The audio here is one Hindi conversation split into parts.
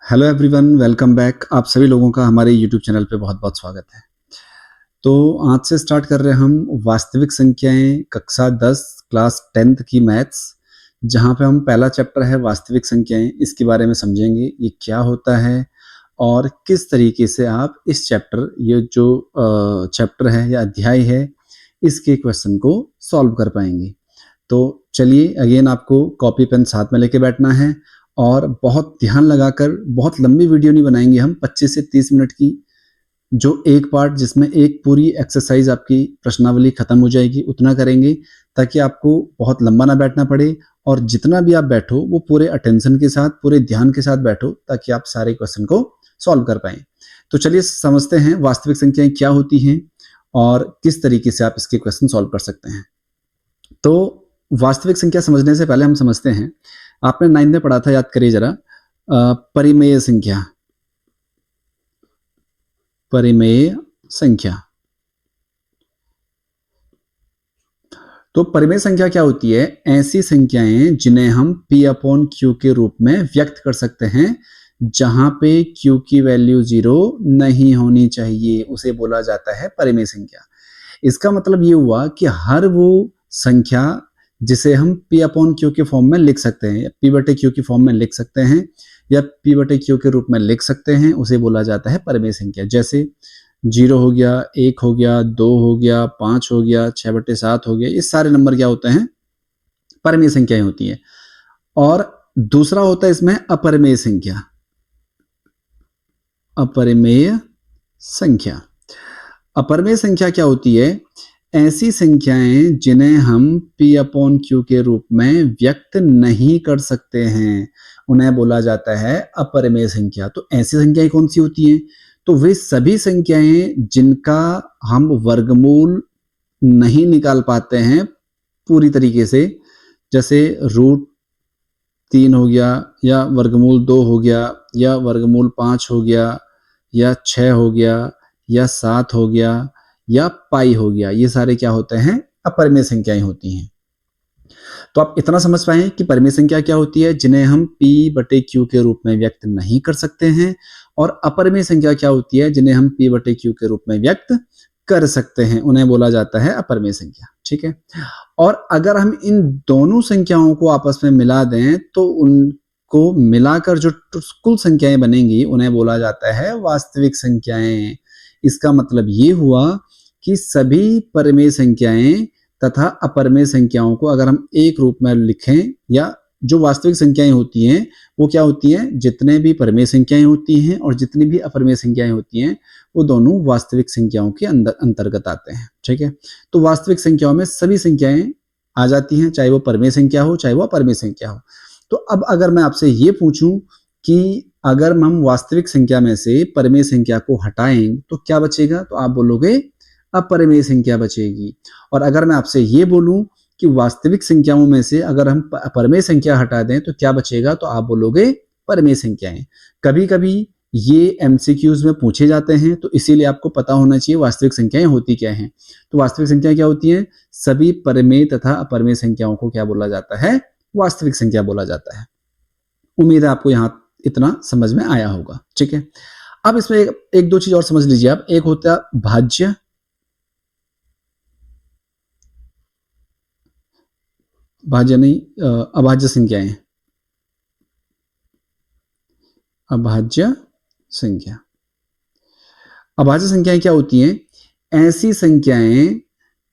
Hello everyone, welcome back. आप सभी लोगों का हमारे यूट्यूब चैनल पे बहुत-बहुत स्वागत है। तो आज से स्टार्ट कर रहे हैं हम वास्तविक संख्याएँ कक्षा 10 क्लास 10th की मैथ्स, जहाँ पे हम पहला चैप्टर है वास्तविक संख्याएँ, इसके बारे में समझेंगे। ये क्या होता है और किस तरीके से आप इस चैप्टर ये जो चैप्टर है या अध्याय है, इसके क्वेश्चन को सॉल्व कर पाएँगे। तो चलिए अगेन आपको कॉपी पेन साथ में लेके बैठना है और बहुत ध्यान लगाकर, बहुत लंबी वीडियो नहीं बनाएंगे हम, 25 से 30 मिनट की जो एक पार्ट जिसमें एक पूरी एक्सरसाइज आपकी प्रश्नावली खत्म हो जाएगी, उतना करेंगे ताकि आपको बहुत लंबा ना बैठना पड़े और जितना भी आप बैठो वो पूरे अटेंशन के साथ, पूरे ध्यान के साथ बैठो ताकि आप सारे क्वेश्चन को सॉल्व कर पाएं। तो चलिए समझते हैं वास्तविक संख्याएं क्या होती हैं और किस तरीके से आप इसके क्वेश्चन सॉल्व कर सकते हैं। तो वास्तविक संख्या समझने से पहले हम समझते हैं, आपने 9th में पढ़ा था, याद करिए जरा, परिमेय संख्या। परिमेय संख्या, तो परिमेय संख्या क्या होती है? ऐसी संख्याएं जिन्हें हम P/Q के रूप में व्यक्त कर सकते हैं, जहां पे Q की वैल्यू 0 नहीं होनी चाहिए, उसे बोला जाता है परिमेय संख्या। इसका मतलब ये हुआ कि हर वो संख्या जिसे हम P/Q के फॉर्म में लिख सकते हैं, P/Q की फॉर्म में लिख सकते हैं या P/Q के रूप में लिख सकते हैं, उसे बोला जाता है परिमेय संख्या। जैसे 0 हो गया, 1 हो गया, 2 हो गया, 5 हो गया, 6/7 हो गया, ये सारे नंबर क्या होते हैं? परिमेय संख्याएं होती है। और दूसरा होता है इसमें अपरिमेय संख्या। अपरिमेय संख्या, अपरिमेय संख्या क्या होती है? ऐसी संख्याएं जिन्हें हम P/Q के रूप में व्यक्त नहीं कर सकते हैं, उन्हें बोला जाता है अपरिमेय संख्या। तो ऐसी संख्याएं कौन सी होती हैं? तो वे सभी संख्याएं जिनका हम वर्गमूल नहीं निकाल पाते हैं पूरी तरीके से, जैसे √3 हो गया या वर्गमूल 2 हो गया या वर्गमूल 5 हो गया या 6 हो गया या 7 हो गया या पाई हो गया, ये सारे क्या होते हैं? अपरिमेय संख्याएं होती हैं। तो आप इतना समझ पाए कि परिमेय संख्या क्या होती है, जिन्हें हम P/Q के रूप में व्यक्त नहीं कर सकते हैं, और अपरिमेय संख्या क्या होती है, जिन्हें हम P/Q के रूप में व्यक्त कर सकते हैं, उन्हें बोला जाता है अपरिमेय संख्या। ठीक है, और अगर हम इन दोनों संख्याओं को आपस में मिला दें तो उनको मिलाकर जो कुल संख्याएं बनेंगी उन्हें बोला जाता है वास्तविक संख्याएं। इसका मतलब ये हुआ कि सभी परिमेय संख्याएं तथा अपरिमेय संख्याओं को अगर हम एक रूप में लिखें, या जो वास्तविक संख्याएं होती हैं वो क्या होती हैं? जितने भी परिमेय संख्याएं होती हैं और जितनी भी अपरिमेय संख्याएं होती हैं वो दोनों वास्तविक संख्याओं के अंतर्गत आते हैं। ठीक है, तो वास्तविक संख्याओं में सभी संख्याएं आ जाती हैं, चाहे वो परिमेय संख्या हो चाहे वो अपरिमेय संख्या हो। तो अब अगर मैं आपसे ये पूछूं कि अगर हम वास्तविक संख्या में से परिमेय संख्या को हटाएं तो क्या बचेगा? तो आप बोलोगे अपरिमेय संख्या बचेगी। और अगर मैं आपसे ये बोलूं कि वास्तविक संख्याओं में से अगर हम अपरिमेय संख्या हटा दें तो क्या बचेगा? तो आप बोलोगे परिमेय संख्याएं। कभी कभी ये MCQs में पूछे जाते हैं, तो इसीलिए आपको पता होना चाहिए वास्तविक संख्याएं होती क्या हैं। तो वास्तविक संख्या क्या होती है? सभी परिमेय तथा अपरिमेय संख्याओं को क्या बोला जाता है? वास्तविक संख्या बोला जाता है। उम्मीद है आपको यहाँ इतना समझ में आया होगा। ठीक है, अब इसमें एक दो चीज और समझ लीजिए आप। एक होता है भाज्य, भाज्य नहीं, अभाज्य संख्याएं। अभाज्य संख्या, अभाज्य संख्याएं क्या होती हैं? ऐसी संख्याएं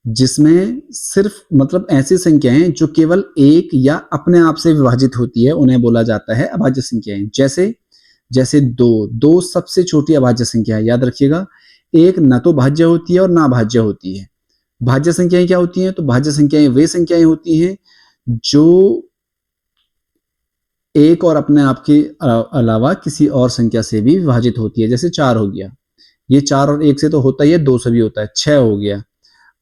जिसमें सिर्फ, मतलब ऐसी संख्याएं जो केवल एक या अपने आप से विभाजित होती है, उन्हें बोला जाता है अभाज्य संख्याएं। जैसे 2 सबसे छोटी अभाज्य संख्या है, याद रखिएगा। एक न तो भाज्य होती है और ना भाज्य होती है। भाज्य संख्याएं क्या होती हैं? तो भाज्य संख्याएं वे संख्याएं होती हैं जो एक और अपने आप के अलावा किसी और संख्या से भी विभाजित होती है। जैसे 4 हो गया, ये 4 और 1 से तो होता ही है, 2 से भी होता है। 6 हो गया,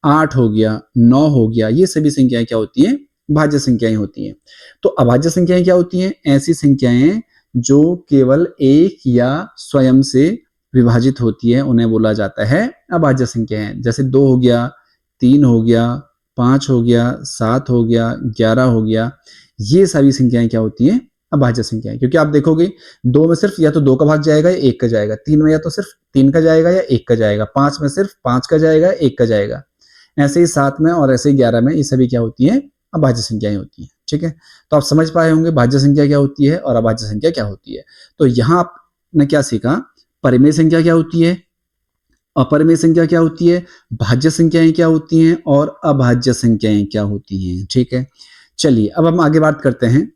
8 हो गया, 9 हो गया, ये सभी संख्याएं क्या होती हैं? भाज्य संख्याएं होती हैं। तो अभाज्य संख्याएं क्या होती हैं? ऐसी संख्याएं जो केवल एक या स्वयं से विभाजित होती है, उन्हें बोला जाता है अभाज्य संख्याएं। जैसे 2 हो गया, 3 हो गया, 5 हो गया, 7 हो गया, 11 हो गया, ये सभी संख्याएं क्या होती हैं? अभाज्य संख्याएं, क्योंकि आप देखोगे 2 में सिर्फ या तो 2 का भाग जाएगा या 1 का जाएगा, 3 में या तो सिर्फ 3 का जाएगा या 1 का जाएगा, 5 में सिर्फ 5 का जाएगा, 1 का जाएगा, ऐसे ही 7 में और ऐसे ही 11 में, ये सभी क्या होती हैं? अभाज्य संख्याएं होती हैं। ठीक है, तो आप समझ पाए होंगे भाज्य संख्या क्या होती है और अभाज्य संख्या क्या होती है। तो यहाँ आपने क्या सीखा? परिमेय संख्या क्या होती है, अपरिमेय संख्या क्या होती है, भाज्य संख्याएं क्या होती हैं और अभाज्य संख्याएं क्या होती हैं। ठीक है, चलिए अब हम आगे बात करते हैं।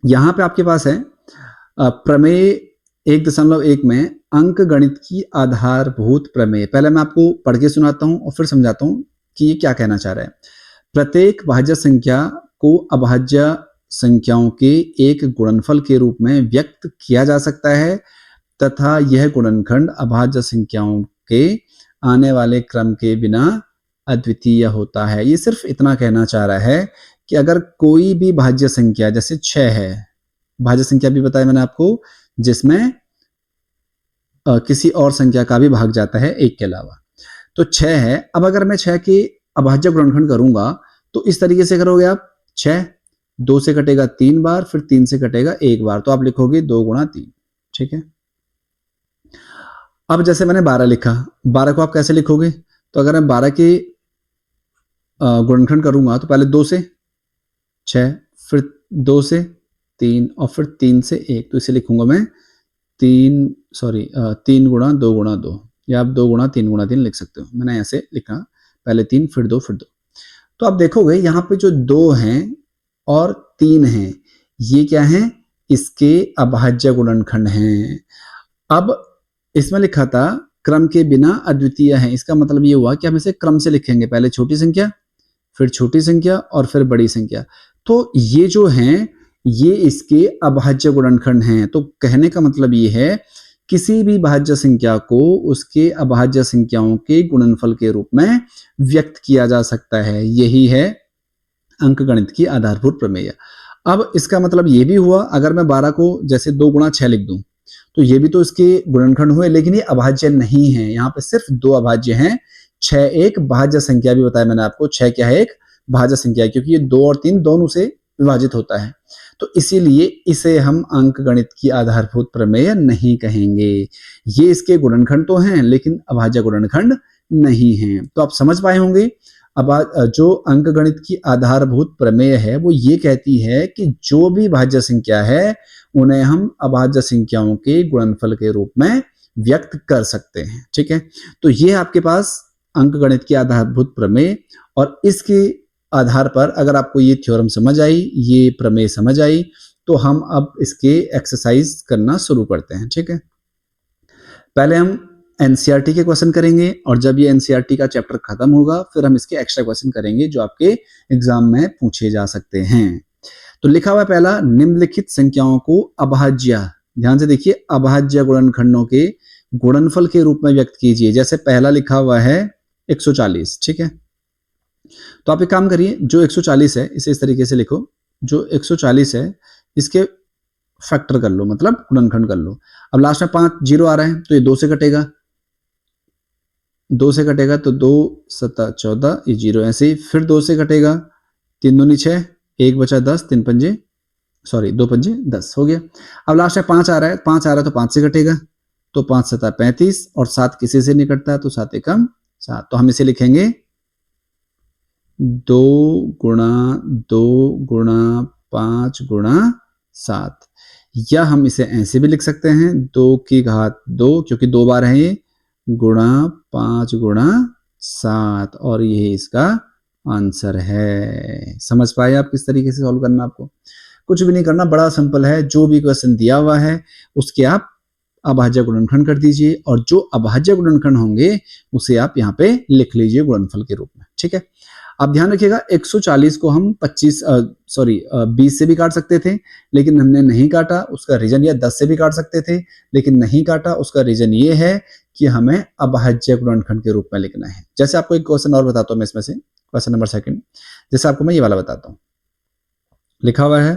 यहाँ पे आपके पास है प्रमेय 1.1 में अंक गणित की आधारभूत प्रमेय। पहले मैं आपको पढ़ के सुनाता हूं और फिर समझाता हूं कि ये क्या कहना चाह रहा है। प्रत्येक भाज्य संख्या को अभाज्य संख्याओं के एक गुणनफल के रूप में व्यक्त किया जा सकता है तथा यह गुणनखंड अभाज्य संख्याओं के आने वाले क्रम के बिना अद्वितीय होता है। ये सिर्फ इतना कहना चाह रहा है कि अगर कोई भी भाज्य संख्या, जैसे 6 है, भाज्य संख्या भी बताया मैंने आपको, जिसमें किसी और संख्या का भी भाग जाता है 1 के अलावा, तो 6 है। अब अगर मैं 6 के अभाज्य गुणनखंड करूंगा तो इस तरीके से करोगे आप, 6 2 से कटेगा 3 बार, फिर 3 से कटेगा 1 बार, तो आप लिखोगे 2 गुणा 3। ठीक है, अब जैसे मैंने 12 लिखा, 12 को आप कैसे लिखोगे? तो अगर मैं 12 के गुणनखंड करूंगा तो पहले 2 से 6, फिर 2 से 3 और फिर 3 से 1, तो इसे लिखूंगा मैं 3 गुणा 2 गुणा 2, या आप 2 गुणा 3 गुणा 3 लिख सकते हो। मैंने ऐसे लिखा, पहले 3 फिर 2 फिर 2। तो आप देखोगे यहाँ पे जो 2 हैं और 3 हैं, ये क्या है? इसके अभाज्य गुणनखंड हैं। अब इसमें लिखा था क्रम के बिना अद्वितीय है, इसका मतलब ये हुआ कि हम इसे क्रम से लिखेंगे, पहले छोटी संख्या, फिर छोटी संख्या और फिर बड़ी संख्या। तो ये जो हैं, ये इसके अभाज्य गुणनखंड हैं। तो कहने का मतलब ये है, किसी भी भाज्य संख्या को उसके अभाज्य संख्याओं के गुणनफल के रूप में व्यक्त किया जा सकता है। यही है अंकगणित की आधारभूत प्रमेय। अब इसका मतलब ये भी हुआ, अगर मैं 12 को जैसे 2 गुणा 6 लिख दूं, तो ये भी तो इसके गुणनखंड हुए, लेकिन ये अभाज्य नहीं है। यहाँ पे सिर्फ 2 अभाज्य हैं। 6 एक भाज्य संख्या भी बताया मैंने आपको, 6 क्या है? एक भाज्य संख्या है, क्योंकि ये 2 और 3 दोनों से विभाजित होता है। तो इसीलिए इसे हम अंकगणित की आधारभूत प्रमेय नहीं कहेंगे। ये इसके गुणनखंड तो हैं, लेकिन अभाज्य गुणनखंड नहीं हैं। तो आप समझ पाए होंगे, अब जो अंकगणित की आधारभूत प्रमेय है वो ये कहती है कि जो भी भाज्य संख्या है उन्हें हम अभाज्य संख्याओं के गुणनफल के रूप में व्यक्त कर सकते हैं। ठीक है, तो ये आपके पास अंकगणित की आधारभूत प्रमेय, और इसके आधार पर अगर आपको ये थ्योरम समझ आई, ये प्रमेय समझ आई, तो हम अब इसके एक्सरसाइज करना शुरू करते हैं। ठीक है, पहले हम एनसीईआरटी के क्वेश्चन करेंगे, और जब ये एनसीईआरटी का चैप्टर खत्म होगा फिर हम इसके एक्स्ट्रा क्वेश्चन करेंगे जो आपके एग्जाम में पूछे जा सकते हैं। तो लिखा हुआ है पहला, निम्नलिखित संख्याओं को अभाज्य, ध्यान से देखिए, अभाज्य गुणनखंडों के गुणनफल के रूप में व्यक्त कीजिए। जैसे पहला लिखा हुआ है 140। ठीक है, तो आप एक काम करिए, जो 140 है इसे इस तरीके से लिखो, जो 140 है इसके फैक्टर कर लो, मतलब गुणनखंड कर लो। अब लास्ट में 5 0 आ रहा है, तो ये 2 से कटेगा, 2 से कटेगा तो 2 7 14, ये 0 ऐसे ही, फिर 2 से कटेगा, 3 दूनी 6, 1 बचा 10, 2 पंजे 10 हो गया। अब लास्ट में 5 आ रहा है, 5 आ रहा है तो 5 से कटेगा, तो 5 7 35, और 7 किसी से नहीं कटता है, तो 7 एकम 7। तो हम इसे लिखेंगे 2 गुणा 2 गुणा 5 गुणा 7, या हम इसे ऐसे भी लिख सकते हैं 2 की घात 2, क्योंकि 2 बार है ये, गुणा 5 गुणा 7, और ये इसका आंसर है। समझ पाए आप किस तरीके से सॉल्व करना? आपको कुछ भी नहीं करना, बड़ा सिंपल है। जो भी क्वेश्चन दिया हुआ है उसके आप अभाज्य गुणनखंड कर दीजिए, और जो अभाज्य गुणनखंड होंगे उसे आप यहाँ पे लिख लीजिए गुणनफल के रूप में। ठीक है, आप ध्यान रखिएगा 140 को हम 20 से भी काट सकते थे, लेकिन हमने नहीं काटा। उसका रीजन ये, 10 से भी काट सकते थे लेकिन नहीं काटा। उसका रीजन ये है कि हमें अभाज्य गुणनखंड के रूप में लिखना है। जैसे आपको एक क्वेश्चन और बताता हूं मैं इसमें से, क्वेश्चन नंबर 2, जैसे आपको मैं ये वाला बताता हूँ। लिखा हुआ है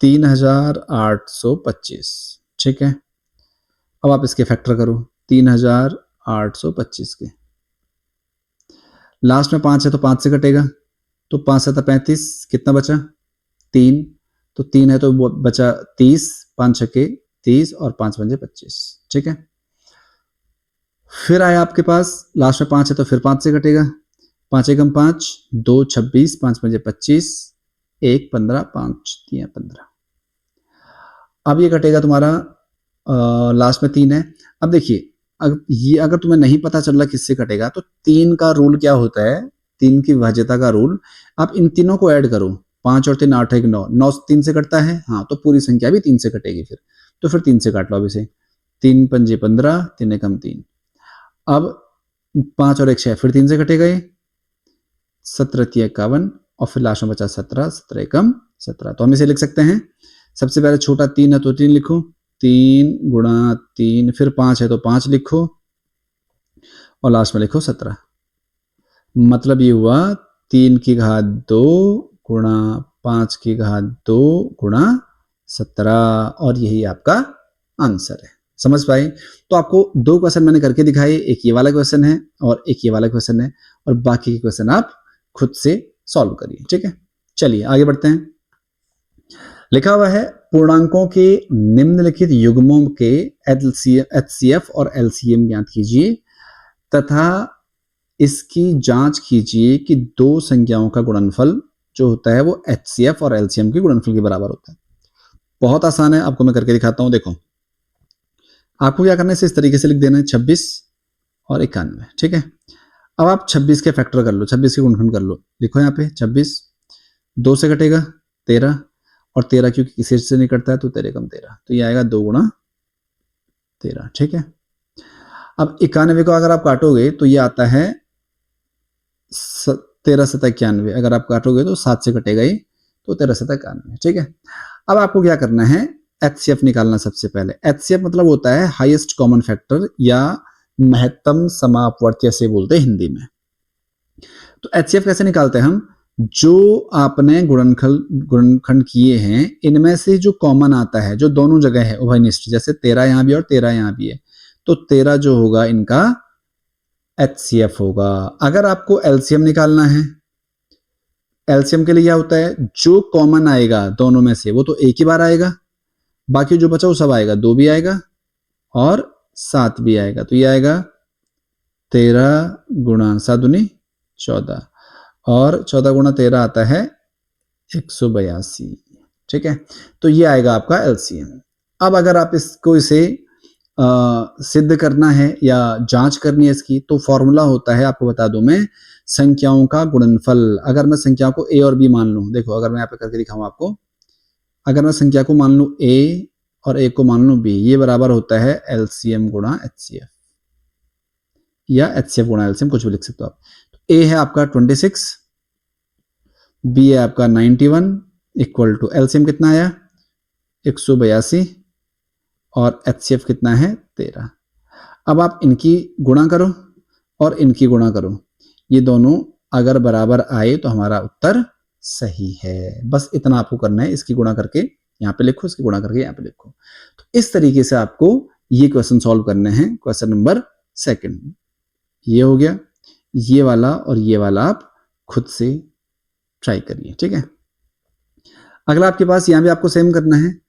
3825। ठीक है, अब आप इसके फैक्टर करो, 3825 के, लास्ट में 5 है तो 5 से कटेगा, तो 5 7 35, कितना बचा 3, तो 3 है तो बचा 30, 5 छक्के 30 और 5 पंजे 25। ठीक है, फिर आया आपके पास लास्ट में 5 है तो फिर 5 से कटेगा, 5 एकम 5, 2 26, 5 पंजे 25, 1 15, 5 3 15। अब ये कटेगा तुम्हारा लास्ट में 3 है। अब देखिए ये अगर तुम्हें नहीं पता चल रहा किससे कटेगा तो 3 का रूल क्या होता है, 3 की विभाज्यता का रूल, आप इन तीनों को ऐड करो, 5 और 3 8 1 9, 9 3 से कटता है, हाँ तो पूरी संख्या भी 3 से कटेगी फिर, तो फिर 3 से काट लो अब इसे, 3 पंजे 15, 3 एकम 3, अब 5 और 1 6, फिर 3 से कटेगा ये, 17 3 51 और फिर लास्ट में बचा 17, 17 एकम 17। तो हम इसे लिख सकते हैं, सबसे पहले छोटा 3 है तो 3 लिखो, 3 गुणा 3, फिर 5 है तो 5 लिखो और लास्ट में लिखो 17। मतलब ये हुआ 3 की घात 2 गुणा 5 की घात 2 गुणा 17 और यही आपका आंसर है। समझ पाए? तो आपको 2 क्वेश्चन मैंने करके दिखाए, एक ये वाला क्वेश्चन है और एक ये वाला क्वेश्चन है, और बाकी के क्वेश्चन आप खुद से सॉल्व करिए। ठीक है, चलिए आगे बढ़ते हैं। लिखा हुआ है पूर्णांकों के निम्नलिखित युग्मों के HCF और LCM ज्ञात कीजिए तथा इसकी जांच कीजिए कि दो संख्याओं का गुणनफल जो होता है वो HCF और LCM के गुणनफल के बराबर होता है। बहुत आसान है, आपको मैं करके दिखाता हूं। देखो, आपको क्या करना है, इस तरीके से लिख देना है 26 और 91। ठीक है, अब आप 26 के फैक्टर कर लो, 26 के गुणनफल कर लो। लिखो यहाँ पे 26, 2 से कटेगा 13 और 13 क्योंकि किसी से नहीं कटता है तो 13 कम 13, तो ये आएगा 2 गुणा 13। ठीक है, अब 91 को अगर आप काटोगे तो ये आता है 13 7 91, अगर आप काटोगे तो 7 से कटेगा ये, तो 13 7 91। ठीक है, अब आपको क्या करना है, HCF निकालना। सबसे पहले HCF मतलब होता है हाईएस्ट कॉमन फैक्टर या महत्तम समापवर्ती ऐसे बोलते हैं हिंदी में। तो HCF कैसे निकालते हैं हम, जो आपने गुणनखंड किए हैं इनमें से जो कॉमन आता है, जो दोनों जगह है उभयनिष्ठ, जैसे 13 यहां भी और 13 यहां भी है, तो 13 जो होगा इनका HCF होगा। अगर आपको LCM निकालना है, LCM के लिए क्या होता है, जो कॉमन आएगा दोनों में से वो तो एक ही बार आएगा, बाकी जो बचा वो सब आएगा, 2 भी आएगा और 7 भी आएगा, तो ये आएगा 13 गुणा 7 दूनी 14 और 14 गुणा 13 आता है 182। ठीक है, तो ये आएगा आपका LCM। अब अगर आप इसे सिद्ध करना है या जांच करनी है इसकी, तो फॉर्मूला होता है, आपको बता दूं मैं, संख्याओं का गुणनफल। अगर मैं संख्याओं को A और B मान लूं, देखो अगर मैं यहाँ पे करके दिखाऊं आपको, अगर मैं संख्या को मान लूं A और A को मान लूं B, ये बराबर होता है LCM गुणा HCF या HCF गुणा LCM, कुछ भी लिख सकते हो आप। तो A है आपका 26, B है आपका 91 इक्वल टू LCM कितना आया 182 और HCF कितना है 13। अब आप इनकी गुणा करो और इनकी गुणा करो, ये दोनों अगर बराबर आए तो हमारा उत्तर सही है। बस इतना आपको करना है, इसकी गुणा करके यहाँ पे लिखो, इसकी गुणा करके यहाँ पे लिखो। तो इस तरीके से आपको ये क्वेश्चन सॉल्व करने हैं। क्वेश्चन नंबर 2 ये हो गया, ये वाला और ये वाला आप खुद से ट्राई करिए। ठीक है, अगला आपके पास यहाँ भी आपको सेम करना है,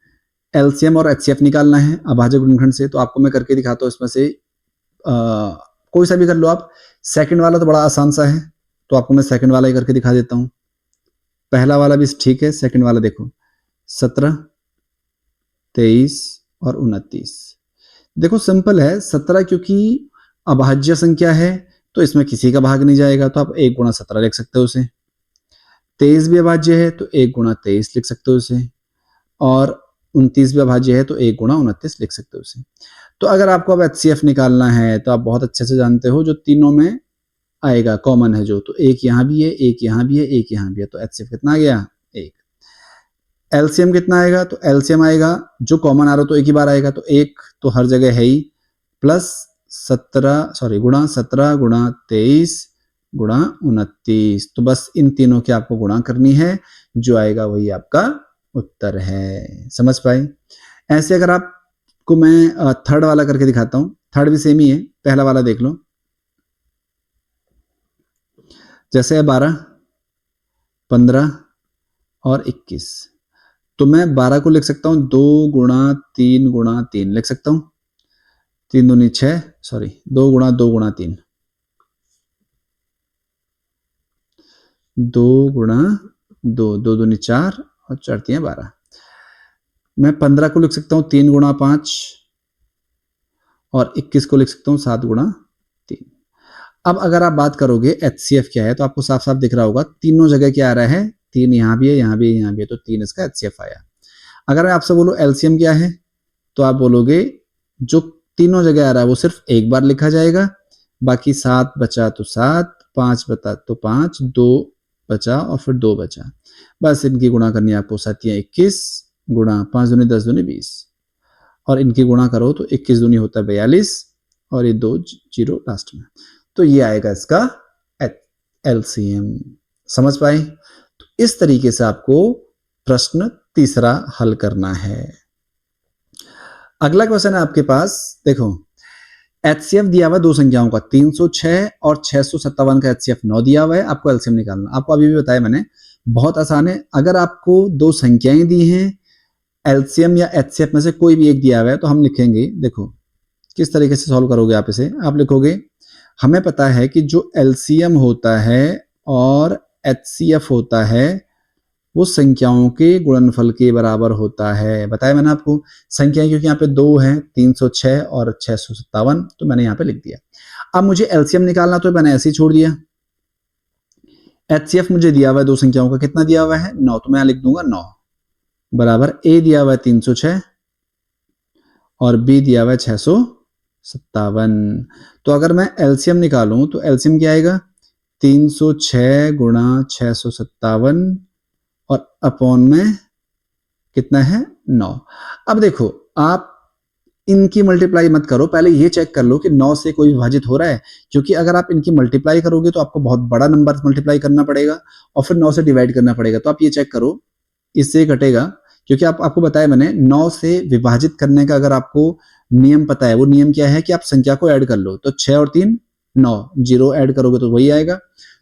LCM और HCF निकालना है अभाज्य गुणनखंड से। तो आपको मैं करके दिखाता हूँ, इसमें से कोई सा भी कर लो आप। सेकंड वाला तो बड़ा आसान सा है, तो आपको मैं सेकंड वाला ही करके दिखा देता हूँ। पहला वाला भी ठीक है, सेकंड वाला देखो 17 23 और 29। देखो सिंपल है, 17 क्योंकि अभाज्य संख्या है तो इसमें किसी का भाग नहीं जाएगा, तो आप 1 गुणा 17 लिख सकते हो उसे। 23 भी अभाज्य है तो 1 गुणा 23 लिख सकते हो उसे, और 29 भी अभाज्य है तो 1 गुणा 29 लिख सकते हो उसे। तो अगर आपको अब HCF निकालना है तो आप बहुत अच्छे से जानते हो, जो तीनों में आएगा कॉमन है जो, तो एक यहाँ भी है, एक यहाँ भी है, एक यहाँ भी है, तो HCF कितना आ गया 1। LCM कितना आएगा, तो LCM आएगा जो कॉमन आ रहा तो एक ही बार आएगा, तो 1 तो हर जगह है ही, प्लस 17 गुणा 17 गुणा 23 गुणा 29। तो बस इन तीनों की आपको गुणा करनी है, जो आएगा वही आपका उत्तर है। समझ पाए? ऐसे अगर आपको मैं थर्ड वाला करके दिखाता हूं, थर्ड भी सेम ही है। पहला वाला देख लो, जैसे है 12 15 और 21, तो मैं 12 को लिख सकता हूँ 2 गुणा 3 गुणा 3 लिख सकता हूँ। 3 दूनी 6, सॉरी 2 गुणा 2 गुणा 3, 2 गुणा 2, 2 दूनी 4 और 4 3 12। मैं 15 को लिख सकता हूँ 3 गुणा 5 और 21 को लिख सकता हूँ 7 गुणा 3। अब अगर आप बात करोगे HCF क्या है, तो आपको साफ साफ दिख रहा होगा तीनों जगह क्या आ रहा है, 3 यहाँ भी है, यहाँ भी है, यहाँ भी है, तो 3 इसका HCF आया। अगर मैं आपसे बोलूँ LCM क्या है, तो आप बोलोगे जो तीनों जगह आ रहा है वो सिर्फ एक बार लिखा जाएगा, बाकी 7 बचा तो 7, 5 बचा तो 5, 2 बचा और फिर 2 बचा, बस इनकी गुणा करनी है आपको। 7 21 गुणा 5 दूनी 10 दूनी 20 और इनकी गुणा करो तो 21 दूनी होता है 42 और ये 2 जीरो लास्ट में, तो ये आएगा इसका LCM। समझ पाए? तो इस तरीके से आपको प्रश्न तीसरा हल करना है। अगला क्वेश्चन है आपके पास, देखो HCF दिया हुआ दो संख्याओं का 306 और 657 का HCF 9 दिया हुआ है, आपको LCM निकालना। आपको अभी भी बताया मैंने, बहुत आसान है। अगर आपको दो संख्याएं दी हैं, LCM या HCF में से कोई भी एक दिया हुआ है, तो हम लिखेंगे, देखो किस तरीके से सॉल्व करोगे आप इसे। आप लिखोगे, हमें पता है कि जो LCM होता है और HCF होता है वो संख्याओं के गुणनफल के बराबर होता है। बताया मैंने आपको, संख्याएं क्योंकि यहाँ पे दो हैं, 306 और 657, तो मैंने यहाँ पे लिख दिया। अब मुझे LCM निकालना, तो मैंने ऐसे ही छोड़ दिया। HCF मुझे दिया हुआ है दो संख्याओं का, कितना दिया हुआ है 9, तो मैं यहाँ लिख दूंगा 9 बराबर A दिया हुआ है 306 और B दिया हुआ है 657। तो अगर मैं LCM निकालूं तो LCM क्या आएगा, 306 गुणा 657 और अपॉन में कितना है 9। अब देखो, आप इनकी मल्टीप्लाई मत करो, पहले ये चेक कर लो कि 9 से कोई विभाजित हो रहा है, क्योंकि अगर आप इनकी मल्टीप्लाई करोगे तो आपको बहुत बड़ा नंबर मल्टीप्लाई करना पड़ेगा और फिर 9 से डिवाइड करना पड़ेगा। तो आप ये चेक करो, इससे घटेगा, क्योंकि आपको बताया मैंने 9 से विभाजित करने का अगर आपको नियम पता है, वो नियम क्या है कि आप संख्या को ऐड कर लो। तो 6 और 3 9, जीरो ऐड करोगे तो वही आएगा।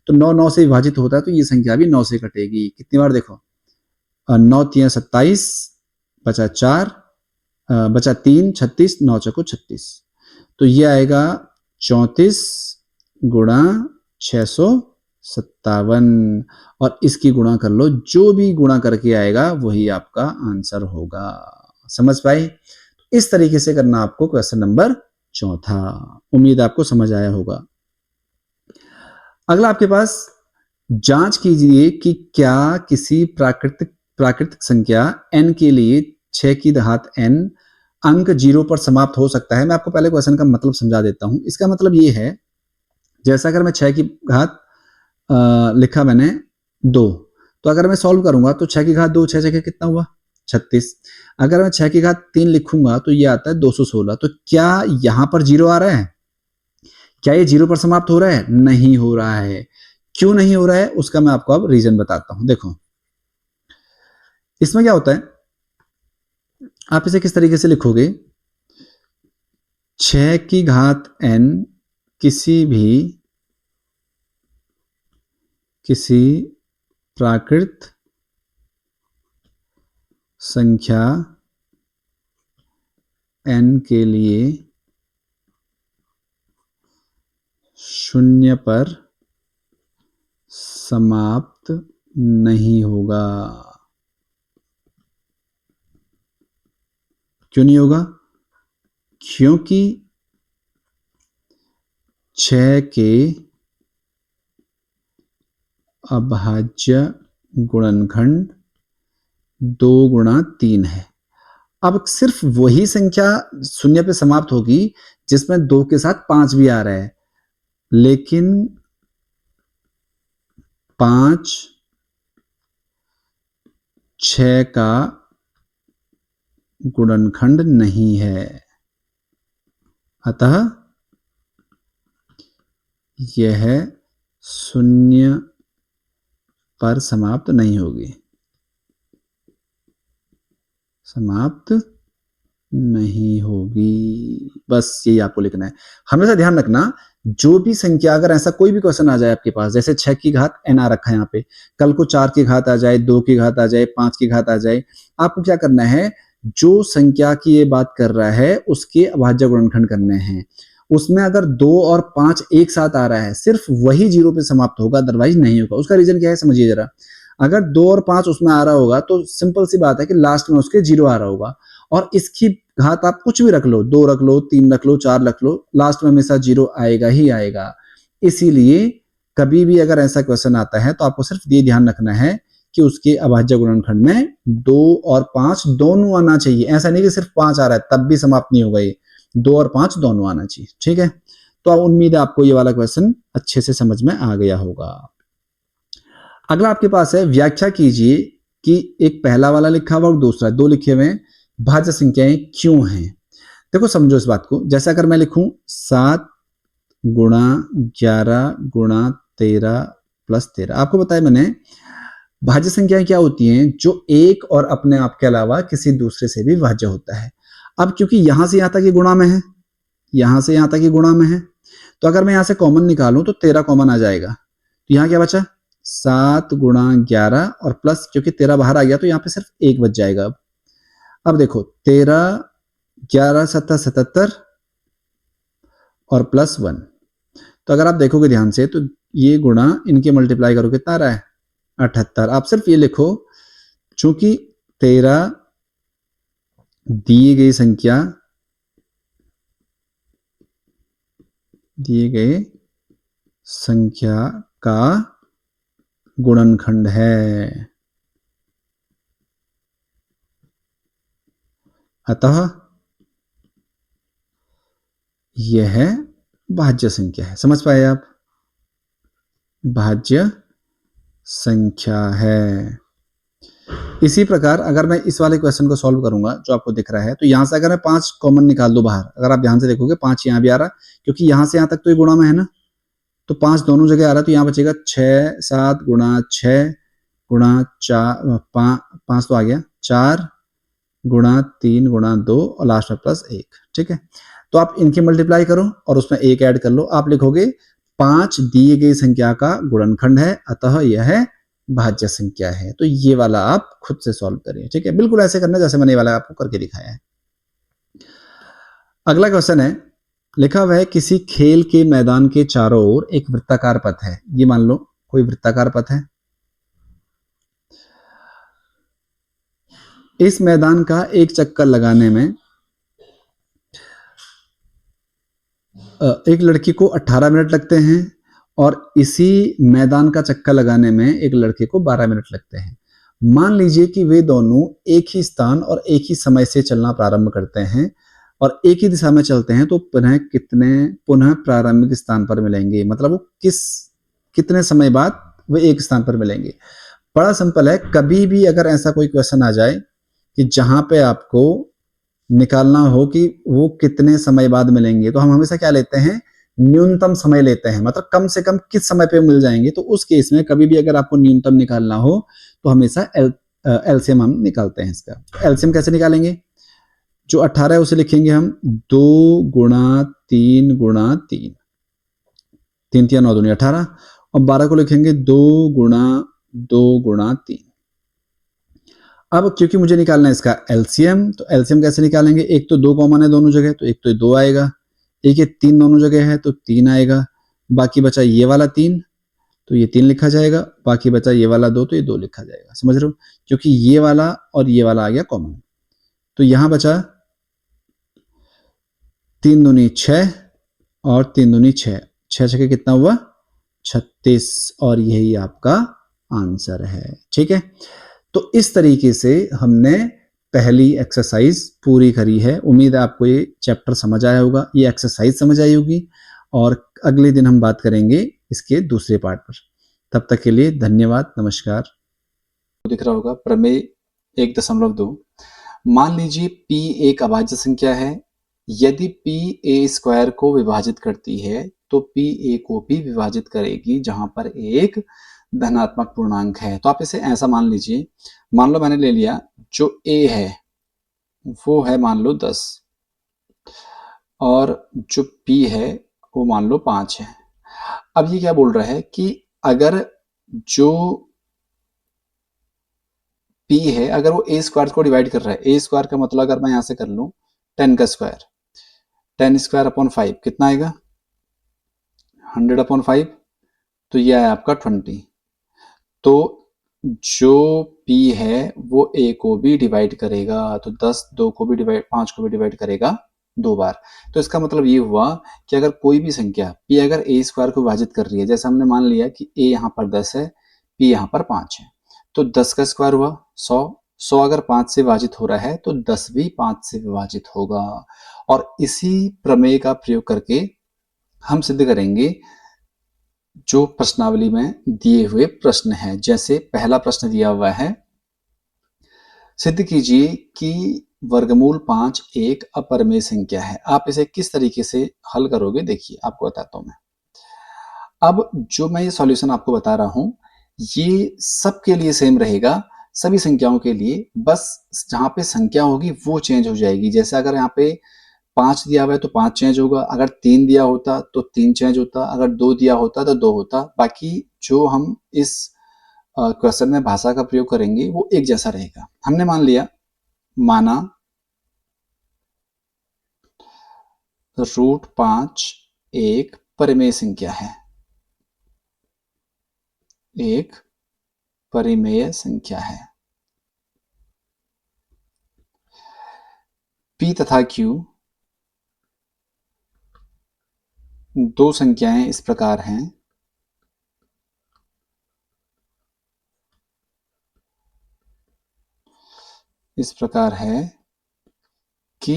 तो 9 9 से विभाजित होता है, तो ये संख्या भी 9 से कटेगी। कितनी बार, देखो 9 3 27, बचा 4, बचा 3 36, 9 चौको 36, तो ये आएगा 34 गुणा 657 और इसकी गुणा कर लो, जो भी गुणा करके आएगा वही आपका आंसर होगा। समझ पाए? इस तरीके से करना आपको क्वेश्चन नंबर चौथा। उम्मीद आपको समझ आया होगा। अगला आपके पास, जांच कीजिए कि क्या किसी प्राकृतिक संख्या n के लिए 6 की घात n अंक 0 पर समाप्त हो सकता है। मैं आपको पहले क्वेश्चन का मतलब समझा देता हूं। इसका मतलब ये है, जैसा अगर मैं 6 की घात लिखा मैंने 2, तो अगर मैं सॉल्व करूंगा तो 6 की घात 2, 6 जगह कितना हुआ 36। अगर मैं 6 की घात 3 लिखूंगा तो ये आता है 216। तो क्या यहां पर 0 आ रहा है? क्या ये 0 पर समाप्त हो रहा है? नहीं हो रहा है। क्यों नहीं हो रहा है उसका मैं आपको अब रीजन बताता हूं। देखो इसमें क्या होता है, आप इसे किस तरीके से लिखोगे, 6 की घात n किसी प्राकृत संख्या n के लिए 0 पर समाप्त नहीं होगा। क्यों नहीं होगा? क्योंकि 6 के अभाज्य गुणनखंड 2 गुणा 3 है। अब सिर्फ वही संख्या 0 पे समाप्त होगी जिसमें 2 के साथ 5 भी आ रहा है, लेकिन 5 6 का गुणनखंड नहीं है, अतः यह 0 पर समाप्त नहीं होगी, समाप्त नहीं होगी। बस यही आपको लिखना है। हमेशा ध्यान रखना, जो भी संख्या, अगर ऐसा कोई भी क्वेश्चन आ जाए आपके पास, जैसे 6 की घात n आ रखा है यहाँ पे, कल को 4 की घात आ जाए, 2 की घात आ जाए, 5 की घात आ जाए, आपको क्या करना है, जो संख्या की ये बात कर रहा है उसके अभाज्य गुणनखंड करने हैं। उसमें अगर 2 और 5 एक साथ आ रहा है, सिर्फ वही 0 पे समाप्त होगा, अदरवाइज नहीं होगा। उसका रीजन क्या है समझिए जरा। अगर 2 और 5 उसमें आ रहा होगा तो सिंपल सी बात है कि लास्ट में उसके 0 आ रहा होगा, और इसकी घात आप कुछ भी रख लो, 2 रख लो, 3 रख लो, 4 रख लो, लास्ट में हमेशा 0 आएगा ही आएगा। इसीलिए कभी भी अगर ऐसा क्वेश्चन आता है तो आपको सिर्फ ये ध्यान रखना है कि उसके अभाज्य गुणनखंड में 2 और 5 दोनों आना चाहिए। ऐसा नहीं कि सिर्फ 5 आ रहा है तब भी समाप्त नहीं होगा, ये 2 और 5 दोनों आना चाहिए। ठीक है, तो उम्मीद है आपको ये वाला क्वेश्चन अच्छे से समझ में आ गया होगा। अगला आपके पास है, व्याख्या कीजिए कि एक पहला वाला लिखा हुआ और दूसरा, 2 लिखे हुए हैं, भाज्य संख्याएं क्यों हैं। देखो समझो इस बात को, जैसे अगर मैं लिखूं 7 गुणा 11 गुणा 13 प्लस 13, आपको बताया मैंने भाज्य संख्याएं क्या होती हैं, जो एक और अपने आप के अलावा किसी दूसरे से भी भाज्य होता है। अब क्योंकि यहां से यहां तक ये गुणा में है, यहां से यहां तक ये गुणा में है, तो अगर मैं यहां से कॉमन निकालूं तो 13 कॉमन आ जाएगा। तो यहां क्या बचा, 7 गुणा 11 और प्लस, क्योंकि 13 बाहर आ गया तो यहाँ पे सिर्फ 1 बच जाएगा। अब देखो 13 11 7 77 और प्लस 1, तो अगर आप देखोगे ध्यान से तो ये गुणा इनके मल्टीप्लाई करो कितना आ रहा है, 78। आप सिर्फ ये लिखो, चूंकि 13 दिए गए संख्या का गुणनखंड है, अतः यह भाज्य संख्या है। समझ पाए आप, भाज्य संख्या है। इसी प्रकार अगर मैं इस वाले क्वेश्चन को सॉल्व करूंगा जो आपको दिख रहा है, तो यहां से अगर मैं 5 कॉमन निकाल दो बाहर, अगर आप ध्यान से देखोगे 5 यहां भी आ रहा, क्योंकि यहां से यहां तक तो ये गुणा में है ना, तो 5 दोनों जगह आ रहा, तो यहां बचेगा 6 7 गुणा 6 गुणा 4 5 तो आ गया, 4 गुणा 3 गुणा 2 और लास्ट में प्लस 1। ठीक है, तो आप इनकी मल्टीप्लाई करो और उसमें 1 ऐड कर लो, आप लिखोगे 5 दिए गई संख्या का गुणनखंड है, अतः यह भाज्य संख्या है। तो ये वाला आप खुद से सॉल्व करिए। ठीक है, बिल्कुल ऐसे करना जैसे मैंने ये वाला आपको करके दिखाया है। अगला क्वेश्चन है, लिखा हुआ है किसी खेल के मैदान के चारों ओर एक वृत्ताकार पथ है। ये मान लो कोई वृत्ताकार पथ है, इस मैदान का एक चक्कर लगाने में एक लड़की को 18 मिनट लगते हैं, और इसी मैदान का चक्कर लगाने में एक लड़के को 12 मिनट लगते हैं। मान लीजिए कि वे दोनों एक ही स्थान और एक ही समय से चलना प्रारंभ करते हैं और एक ही दिशा में चलते हैं, तो पुनः प्रारंभिक स्थान पर मिलेंगे। मतलब वो कितने समय बाद वे एक स्थान पर मिलेंगे। बड़ा सिंपल है, कभी भी अगर ऐसा कोई क्वेश्चन आ जाए कि जहां पे आपको निकालना हो कि वो कितने समय बाद मिलेंगे, तो हम हमेशा क्या लेते हैं, न्यूनतम समय लेते हैं, मतलब कम से कम किस समय पे मिल जाएंगे। तो उस केस में कभी भी अगर आपको न्यूनतम निकालना हो तो हमेशा एलसीएम हम निकालते हैं। इसका एलसीएम कैसे निकालेंगे, जो 18 है उसे लिखेंगे हम 2 गुणा 3 गुणा 3, 3 3 9 दूनी 18, और 12 को लिखेंगे 2 गुणा 2 गुणा 3। अब क्योंकि मुझे निकालना है इसका एलसीएम, तो एलसीएम कैसे निकालेंगे, एक तो 2 कॉमन है दोनों जगह, तो एक तो 2 आएगा, एक ये 3 दोनों जगह है तो 3 आएगा, बाकी बचा ये वाला 3, तो ये 3 लिखा जाएगा, बाकी बचा ये वाला 2, तो ये 2 लिखा जाएगा। समझ रहे हो, क्योंकि ये वाला और ये वाला आ गया कॉमन, तो यहां बचा 3 दूनी 6 और 3 दूनी 6, 6 छके कितना हुआ 36, और यही आपका आंसर है। ठीक है, तो इस तरीके से हमने पहली एक्सरसाइज पूरी करी है। उम्मीद है आपको ये चैप्टर समझ आया होगा, ये एक्सरसाइज समझ आई होगी, और अगले दिन हम बात करेंगे इसके दूसरे पार्ट पर। तब तक के लिए धन्यवाद, नमस्कार। दिख रहा होगा प्रमेय 1.2। मान लीजिए p एक अभाज्य संख्या है, यदि p a स्क्वायर को विभाजित करती है तो p a को भी विभाजित करेगी, जहां पर एक धनात्मक पूर्णांक है। तो आप इसे ऐसा मान लीजिए, मान लो मैंने ले लिया जो a है वो है मान लो 10, और जो p है वो मान लो 5 है। अब ये क्या बोल रहा है कि अगर जो p है अगर वो a स्क्वायर को डिवाइड कर रहा है, a स्क्वायर का मतलब अगर मैं यहां से कर लूं 10 का स्क्वायर, 10 स्क्वायर अपॉन 5 कितना आएगा 100 अपॉन 5, तो ये है आपका 20। तो जो p है वो a को भी डिवाइड करेगा, तो 10 2 को भी डिवाइड 5 को भी डिवाइड करेगा 2 बार। तो इसका मतलब ये हुआ कि अगर कोई भी संख्या p अगर a स्क्वायर को विभाजित कर रही है, जैसे हमने मान लिया कि a यहाँ पर 10 है, p यहाँ पर 5 है, तो 10 का स्क्वायर हुआ 100, 100 अगर 5 से विभाजित हो रहा है तो 10 भी 5 से विभाजित होगा। और इसी प्रमेय का प्रयोग करके हम सिद्ध करेंगे जो प्रश्नावली में दिए हुए प्रश्न है। जैसे पहला प्रश्न दिया हुआ है, सिद्ध कीजिए कि वर्गमूल 5 एक अपरिमेय संख्या है। आप इसे किस तरीके से हल करोगे, देखिए आपको बताता हूं मैं। अब जो मैं ये सॉल्यूशन आपको बता रहा हूं ये सबके लिए सेम रहेगा, सभी संख्याओं के लिए, बस जहां पे संख्या होगी वो चेंज हो जाएगी। जैसे अगर यहाँ पे 5 दिया हुआ है तो 5 चेंज होगा, अगर 3 दिया होता तो 3 चेंज होता, अगर 2 दिया होता तो 2 होता। बाकी जो हम इस क्वेश्चन में भाषा का प्रयोग करेंगे वो एक जैसा रहेगा। हमने मान लिया, माना √5 एक परिमेय संख्या है, एक परिमेय संख्या है। p तथा q दो संख्याएं इस प्रकार हैं, इस प्रकार है कि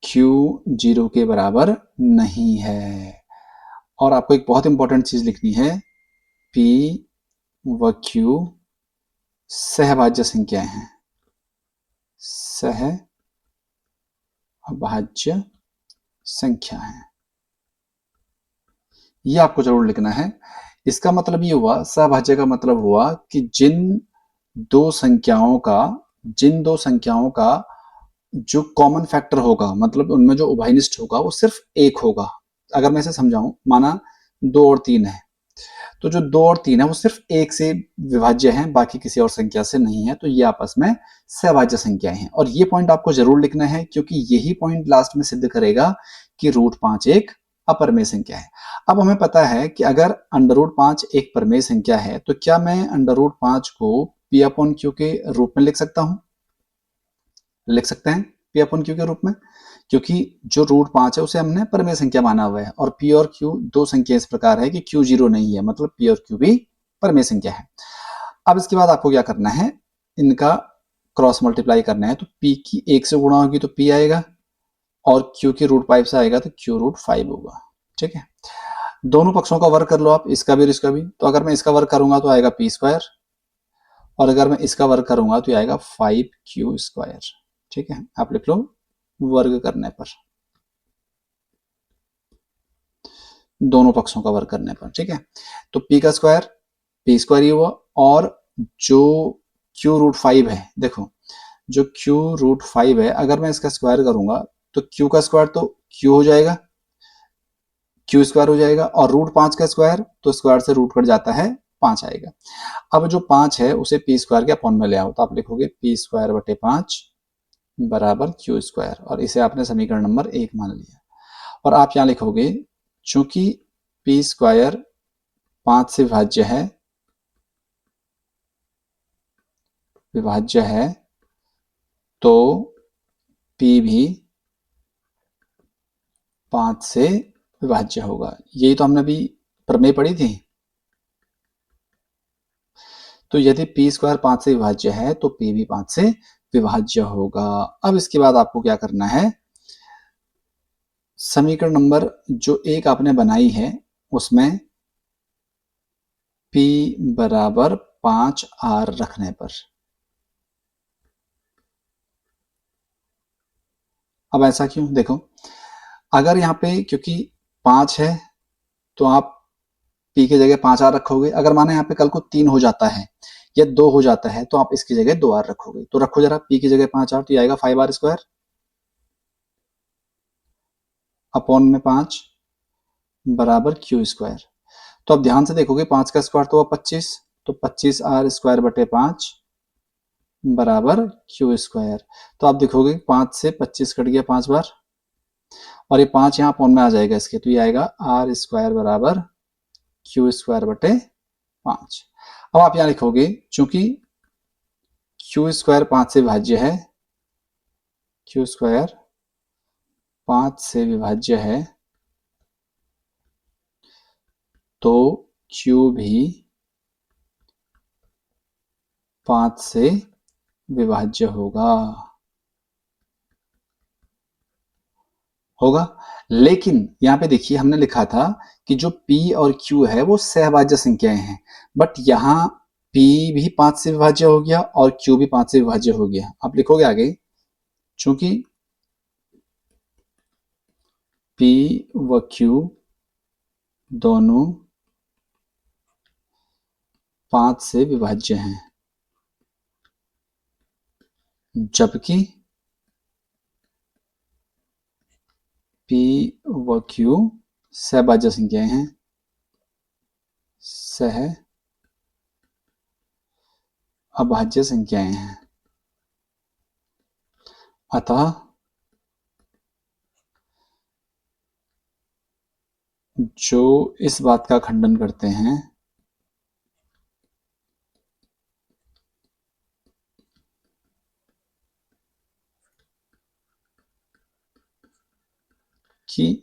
q 0 के बराबर नहीं है। और आपको एक बहुत इंपॉर्टेंट चीज लिखनी है, p व q सहभाज्य संख्याएं हैं, सहभाज्य संख्या है, ये आपको जरूर लिखना है। इसका मतलब ये हुआ, सहभाज्य का मतलब हुआ कि जिन दो संख्याओं का जो कॉमन फैक्टर होगा, मतलब उनमें जो उभयनिष्ठ होगा वो सिर्फ एक होगा। अगर मैं इसे समझाऊं, माना 2 और 3 है, तो जो 2 और 3 है वो सिर्फ एक से विभाज्य हैं, बाकी किसी और संख्या से नहीं है, तो ये आपस में सहभाज्य संख्याएं हैं। और ये पॉइंट आपको जरूर लिखना है क्योंकि यही पॉइंट लास्ट में सिद्ध करेगा कि √5 एक अपरिमेय संख्या है। अब हमें पता है कि अगर √5 एक परिमेय संख्या है तो क्या मैं √5 को p अपॉन q के रूप में लिख सकता हूं? लिख सकते हैं p अपॉन q के रूप में, क्योंकि जो √5 है उसे हमने परिमेय संख्या माना हुआ है। और p और q दो संख्या इस प्रकार है कि q 0 नहीं है, मतलब p और q भी परिमेय संख्या है। अब इसके बाद आपको क्या करना है, इनका क्रॉस मल्टीप्लाई करना है। तो p की 1 से गुणा होगी तो p आएगा, और q की √5 से आएगा तो q √5 होगा। ठीक है, दोनों पक्षों का वर्ग कर लो आप, इसका भी और इसका भी। तो अगर मैं इसका वर्ग करूंगा तो आएगा p स्क्वायर, और अगर मैं इसका वर्ग करूंगा तो आएगा 5q स्क्वायर। ठीक है, आप लिख लो वर्ग करने पर, दोनों पक्षों का वर्ग करने पर। ठीक है, तो p का स्क्वायर p स्क्वायर ही हुआ, और जो q √5 है, देखो जो q √5 है अगर मैं इसका स्क्वायर करूंगा तो q का स्क्वायर तो q हो जाएगा, q स्क्वायर हो जाएगा, और √5 का स्क्वायर तो स्क्वायर से रूट कट जाता है, 5 आएगा। अब जो 5 है उसे p स्क्वायर के अपॉन में ले आओ, तो आप लिखोगे p स्क्वायर बटे 5 बराबर q स्क्वायर, और इसे आपने समीकरण नंबर 1 मान लिया। और आप यहाँ लिखोगे चूंकि p स्क्वायर 5 से विभाज्य है तो p भी 5 से विभाज्य होगा। यही तो हमने अभी प्रमेय पढ़ी थी। तो यदि p स्क्वायर 5 से विभाज्य है तो p भी 5 से विभाज्य होगा। अब इसके बाद आपको क्या करना है, समीकरण नंबर जो 1 आपने बनाई है उसमें p बराबर 5r रखने पर, अब ऐसा क्यों, देखो अगर यहाँ पे क्योंकि 5 है तो आप p की जगह 5r रखोगे। अगर माने यहाँ पे कल को 3 हो जाता है या 2 हो जाता है तो आप इसकी जगह 2r रखोगे। तो रखो जरा p की जगह 5r, तो ये आएगा 5r स्क्वायर। अपॉन में 5 बराबर क्यू स्क्वायर। तो अब ध्यान से देखोगे 5 का स्क्वायर तो हुआ 25, तो 25 आर स्क्वायर बटे 5 बराबर क्यू स्क्वायर। तो आप देखोगे 5 से 25 कट गया 5 बार, और ये 5 यहाँ अपॉन में आ जाएगा इसके, तो ये आएगा आर स्क्वायर बराबर क्यू स्क्वायर बटे 5। अब आप यहाँ लिखोगे चूंकि क्यू स्क्वायर 5 से विभाज्य है, क्यू स्क्वायर 5 से विभाज्य है, तो क्यू भी 5 से विभाज्य होगा। लेकिन यहाँ पे देखिए हमने लिखा था कि जो P और Q है वो सहभाज्य संख्याएं हैं, बट यहाँ P भी 5 से विभाज्य हो गया और Q भी 5 से विभाज्य हो गया। आप लिखोगे आगे, चूंकि P व Q दोनों 5 से विभाज्य हैं, जबकि P व Q सहभाज्य संख्याएं हैं, सह अभाज्य संख्याएं हैं। अतः जो इस बात का खंडन करते हैं कि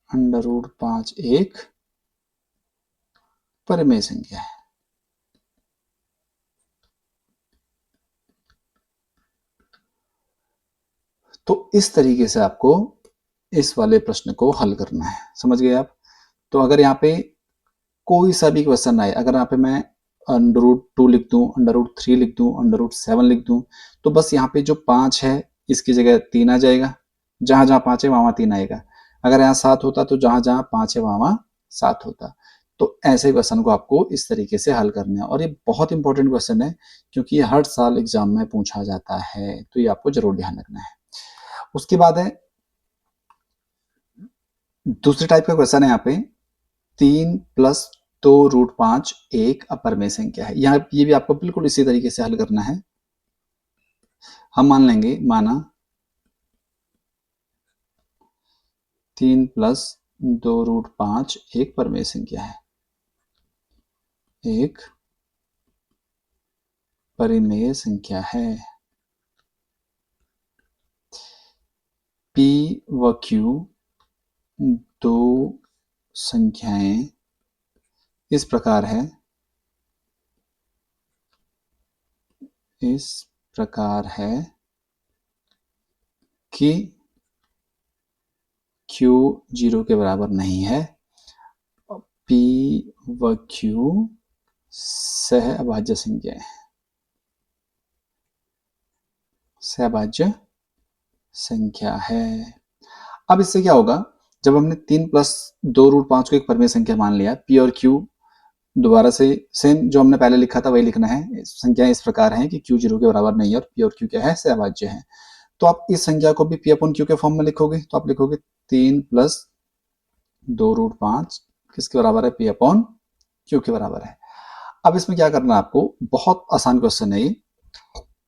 √5 एक परिमेय संख्या है। तो इस तरीके से आपको इस वाले प्रश्न को हल करना है, समझ गए आप। तो अगर यहाँ पे कोई सा भी क्वेश्चन आए, अगर यहाँ पे मैं √2 लिख दूं, √3 लिख दूं, √7 लिख दूं, तो बस यहाँ पे जो 5 है इसकी जगह 3 आ जाएगा, जहां जहां 5 है वहां 3 आएगा। अगर यहाँ 7 होता तो जहां जहां 5 है वहां 7 होता। तो ऐसे क्वेश्चन को आपको इस तरीके से हल करना है, और ये बहुत इंपॉर्टेंट क्वेश्चन है क्योंकि ये हर साल एग्जाम में पूछा जाता है, तो ये आपको जरूर ध्यान रखना है। उसके बाद है दूसरे टाइप का क्वेश्चन है यहाँ पे 3 + 2√5 एक अपरिमेय संख्या है। यहाँ ये भी आपको बिल्कुल इसी तरीके से हल करना है। हम मान लेंगे, माना 3 + 2√5 एक परिमेय संख्या है, एक परिमेय संख्या है। P व Q दो संख्याएं इस प्रकार है, कि Q 0 के बराबर नहीं है, P व Q सह अभाज्य संख्याएं, सहभाज्य संख्या है। अब इससे क्या होगा, जब हमने 3 + 2√5 को एक परिमेय संख्या मान लिया, P और Q दोबारा से सेम जो हमने पहले लिखा था वही लिखना है। संख्याएं इस प्रकार हैं कि Q 0 के बराबर नहीं है और P और Q क्या है, सहभाज्य है। तो आप इस संख्या को भी P/Q के फॉर्म में लिखोगे, तो आप लिखोगे 3 + 2√5 किसके बराबर है, P/Q के बराबर है। अब इसमें क्या करना है आपको, बहुत आसान क्वेश्चन है ये।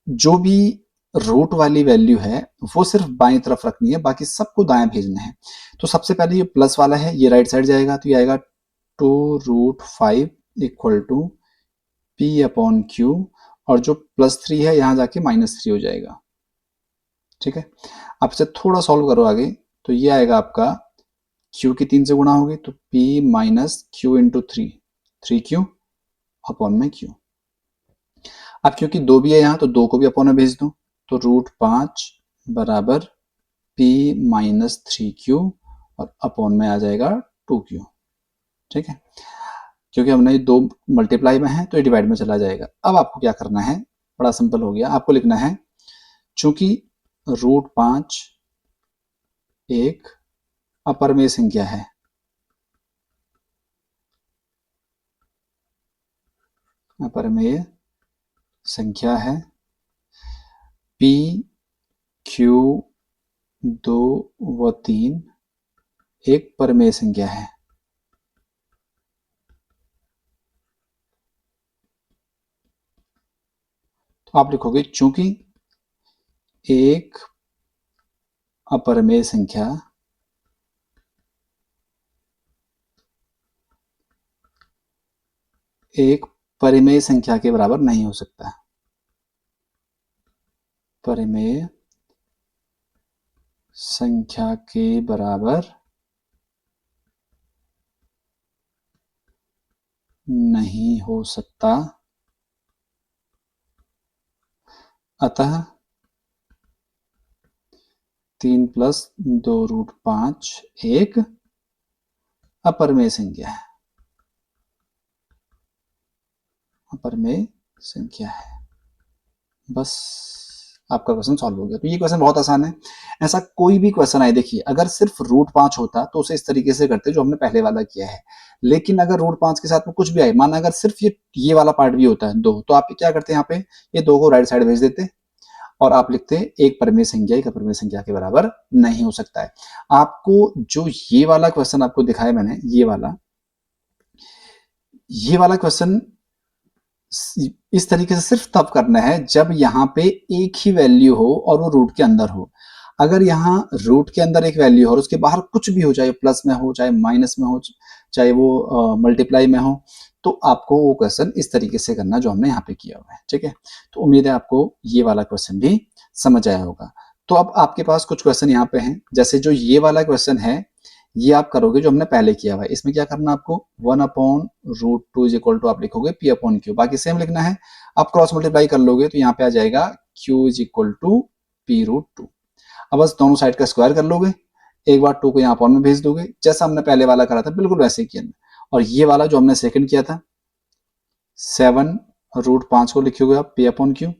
जो भी रूट वाली वैल्यू है वो सिर्फ बाईं तरफ रखनी है, बाकी सबको दाएं भेजना है। तो सबसे पहले ये प्लस वाला है, ये राइट साइड जाएगा, तो ये आएगा 2√5 = P/Q, और जो +3 है यहाँ जाके -3 हो जाएगा। ठीक है, आप इसे थोड़ा सॉल्व करो आगे, तो ये आएगा आपका Q की 3 से गुणा होगी तो P - Q × 3, 3Q अपॉन में Q। अब क्योंकि 2 भी है यहाँ तो 2 को भी अपॉन में भेज दो, तो √5 बराबर P - 3Q और अपॉन में आ जाएगा 2Q। ठीक है, क्योंकि हमने 2 मल्टीप्लाई में है तो ये डिवाइड में चला जाएगा। अब आपको क्या करना है, बड़ा सिंपल हो गया, आपको लिखना है चूंकि √5 एक अपरिमेय संख्या है, अपरिमेय संख्या है, P Q 2 व 3 एक परिमेय संख्या है। तो आप लिखोगे चूंकि एक अपरिमेय संख्या एक परिमेय संख्या के बराबर नहीं हो सकता। परिमेय संख्या के बराबर नहीं हो सकता, अतः 3 + 2√5 एक अपरिमेय संख्या है। अपरिमेय संख्या है। बस आपका क्वेश्चन सॉल्व हो गया। तो ये क्वेश्चन बहुत आसान है। ऐसा कोई भी क्वेश्चन आए, देखिए अगर सिर्फ √5 होता तो उसे इस तरीके से करते जो हमने पहले वाला किया है, लेकिन अगर √5 के साथ में कुछ भी आए, माना अगर सिर्फ ये वाला पार्ट भी होता है 2, तो आप क्या करते हैं, यहाँ पे ये 2 को राइट साइड भेज देते और आप लिखते एक परिमेय संख्या एक अपरिमेय संख्या के बराबर नहीं हो सकता है। आपको जो ये वाला क्वेश्चन आपको दिखाया मैंने, ये वाला क्वेश्चन इस तरीके से सिर्फ तब करना है जब यहाँ पे एक ही वैल्यू हो और वो रूट के अंदर हो। अगर यहाँ रूट के अंदर एक वैल्यू हो और उसके बाहर कुछ भी हो, चाहे प्लस में हो, चाहे माइनस में हो, चाहे वो मल्टीप्लाई में हो, तो आपको वो क्वेश्चन इस तरीके से करना जो हमने यहाँ पे किया हुआ है। ठीक है, तो उम्मीद है आपको ये वाला क्वेश्चन भी समझ आया होगा। तो अब आपके पास कुछ क्वेश्चन यहाँ पे हैं, जैसे जो ये वाला क्वेश्चन है, ये आप करोगे जो हमने पहले किया हुआ है। इसमें क्या करना आपको, 1/√2 इज इक्वल टू आप लिखोगे p/q, बाकी सेम लिखना है। आप क्रॉस मल्टीप्लाई कर लोगे तो यहाँ पे आ जाएगा q is equal to p√2। अब बस दोनों साइड का स्क्वायर कर लोगे, एक बार 2 को यहाँ अपॉन में भेज दोगे, जैसा हमने पहले वाला करा था बिल्कुल वैसे ही किया। और ये वाला जो हमने सेकंड किया था, 7√5 को लिखोगे आप p/q,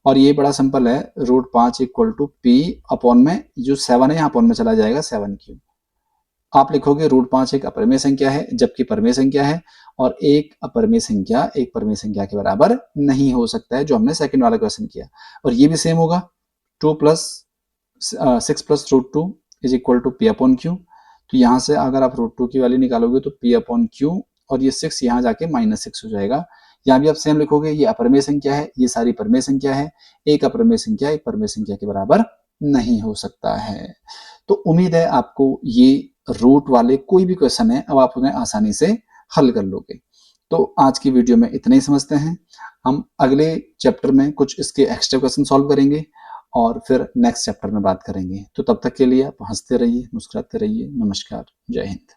और ये बड़ा सिंपल है, √5 इक्वल टू p अपॉन में जो 7 है यहाँ अपॉन में चला जाएगा 7q। आप लिखोगे √5 एक अपरिमेय संख्या है जबकि परिमेय संख्या है, और एक अपरिमेय संख्या एक परिमेय संख्या के बराबर नहीं हो सकता है, जो हमने सेकंड वाला क्वेश्चन किया। और ये भी सेम होगा, 6 + √2 इज इक्वल टू p/q। तो यहाँ से अगर आप √2 की वैल्यू निकालोगे तो p/q, और ये 6 यहाँ जाके -6 हो जाएगा। यहाँ भी आप सेम लिखोगे, ये अपरिमेय संख्या है, ये सारी परिमेय संख्या है, एक अपरिमेय संख्या एक परिमेय संख्या के बराबर नहीं हो सकता है। तो उम्मीद है आपको ये रूट वाले कोई भी क्वेश्चन है, अब आप उन्हें आसानी से हल कर लोगे। तो आज की वीडियो में इतना ही समझते हैं। हम अगले चैप्टर में कुछ इसके एक्स्ट्रा क्वेश्चन सॉल्व करेंगे और फिर नेक्स्ट चैप्टर में बात करेंगे। तो तब तक के लिए आप हंसते रहिए, मुस्कुराते रहिए। नमस्कार, जय हिंद।